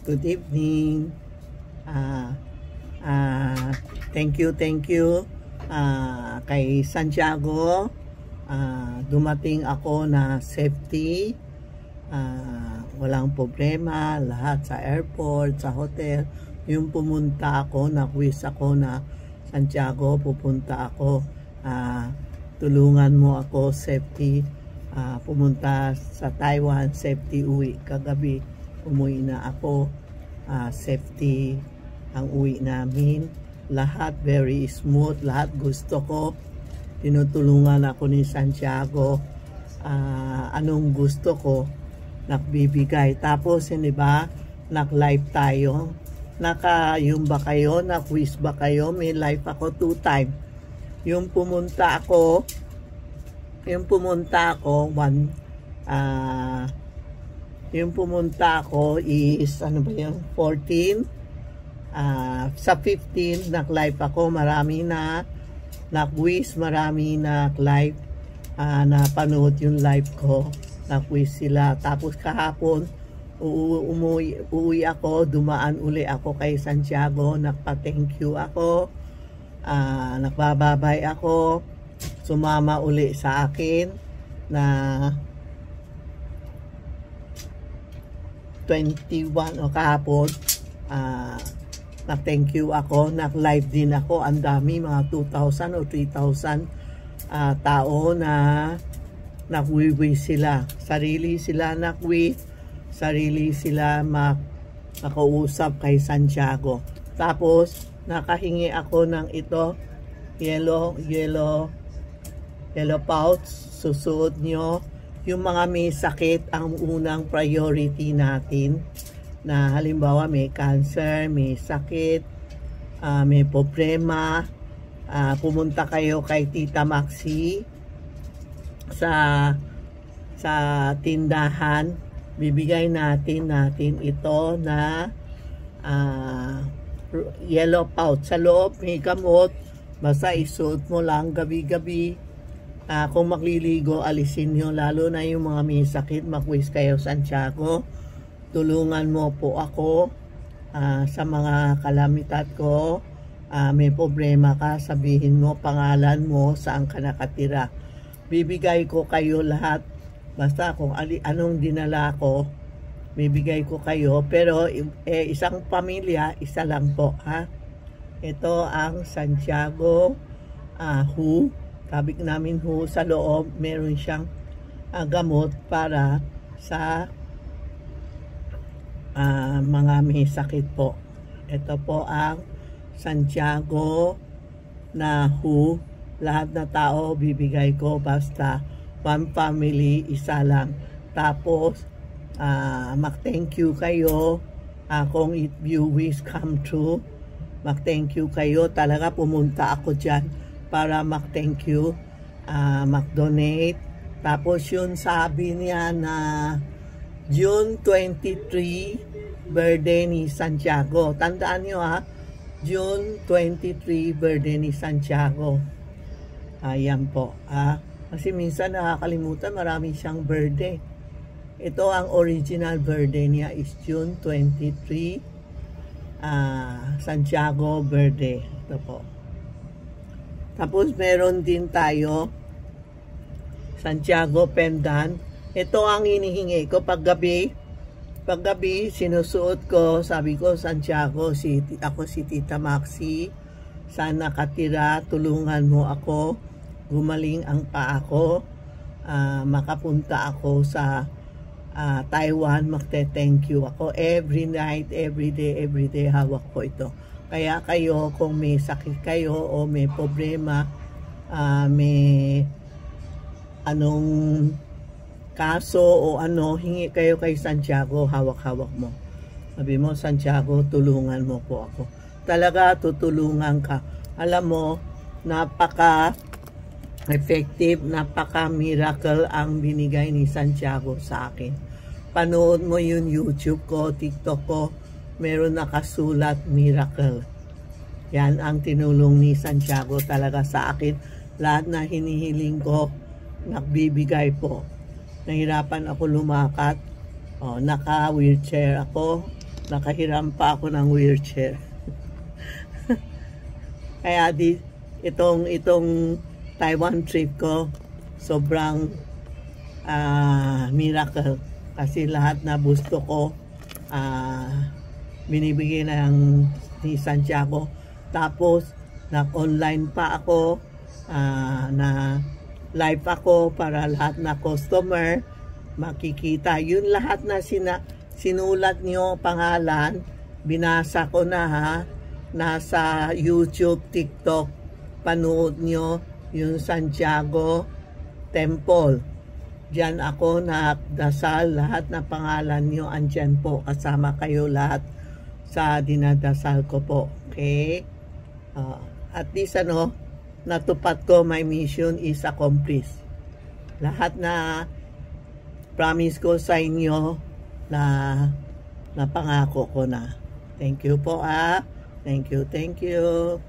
Good evening. Thank you kay Santiago. Dumating ako na safety. Walang problema. Lahat sa airport, sa hotel. Yung pumunta ako, na-quiz ako na Santiago, pupunta ako. Tulungan mo ako, safety. Pumunta sa Taiwan, safety uwi. Kagabi, umuwi na ako. Safety ang uwi namin. Lahat very smooth. Lahat gusto ko. Tinutulungan ako ni Santiago. Anong gusto ko, nakbibigay. Tapos, hindi ba, nak-live tayo. Yung ba kayo, na-quiz ba kayo? May live ako 2 times. Yung pumunta ako, yung pumunta ako is, ano ba yun, 14. Sa 15, nag-live ako, marami na, nag-quiz, marami nag-live, napanood yung live ko, nag-quiz sila. Tapos kahapon, uuwi ako, dumaan uli ako kay Santiago, nagpa-thank you ako, nagbababay ako, sumama uli sa akin na 21 o kahapon, nag-thank you ako, nag-live din ako, ang dami, mga 2,000 o 3,000 tao na nag-wiwi sila, sarili sila nag-wiwi, sarili sila makausap kay Santiago. Tapos, nakahingi ako ng ito, yellow pouch, susuot nyo. Yung mga may sakit, ang unang priority natin, na halimbawa may cancer, may sakit, may problema, pumunta kayo kay Tita Maxi sa tindahan, bibigay natin ito na yellow pouch. Sa loob may gamot, basta isuot mo lang gabi-gabi. Kung magliligo, alisin nyo, lalo na yung mga may sakit, mag-quiz kayo Santiago. Tulungan mo po ako sa mga kalamitan ko. May problema ka, sabihin mo, pangalan mo, saan ka nakatira. Bibigay ko kayo lahat. Basta kung anong dinala ko, bibigay ko kayo. Pero isang pamilya, isa lang po. Ito ang Santiago WHO. Kabig namin WHO sa loob. Meron siyang gamot para sa mga may sakit po. Ito po ang Santiago na WHO. Lahat na tao bibigay ko, basta one family, isa lang. Tapos mag-thank you kayo kung if you wish come true. Mag-thank you kayo. Talaga pumunta ako dyan para mag-thank you, mag-donate. Tapos yun, sabi niya na June 23, birthday ni Santiago. Tandaan nyo June 23, birthday ni Santiago. Ayan po. Kasi minsan nakakalimutan, marami siyang birthday. Ito ang original birthday niya is June 23, Santiago birthday. Ito po. Tapos meron din tayo Santiago pendant. Ito ang hinihingi ko paggabi. Paggabi sinusuot ko, sabi ko Santiago, ako si Tita Maxi. Saan nakatira, tulungan mo ako. Gumaling ang paa ko. Makapunta ako sa Taiwan, magte-thank you ako. Every night, every day, hawak ko ito. Kaya kayo, kung may sakit kayo o may problema, may anong kaso o ano, hingi kayo kay Santiago, hawak-hawak mo. Sabi mo, Santiago, tulungan mo po ako. Talaga, tutulungan ka. Alam mo, napaka-effective, napaka-miracle ang binigay ni Santiago sa akin. Panood mo yung YouTube ko, TikTok ko, meron nakasulat miracle. Yan ang tinulong ni Santiago talaga sa akin. Lahat na hinihiling ko, nagbibigay po. Nahirapan ako lumakad. Naka-wheelchair ako. Nakahiram pa ako ng wheelchair. Kaya itong Taiwan trip ko, sobrang miracle. Kasi lahat na gusto ko, binibigay ni Santiago. Tapos, nag-online pa ako, na live ako para lahat na customer makikita. Yun lahat na sinulat nyo pangalan, binasa ko na ha. Nasa YouTube, TikTok, panood nyo yung Santiago Temple. Diyan ako nagdasal, lahat na pangalan nyo andyan po. Kasama kayo lahat sa dinadasal ko po. Okay? At least natupad ko, my mission is accomplished. Lahat na promise ko sa inyo na pangako ko na. Thank you po Thank you.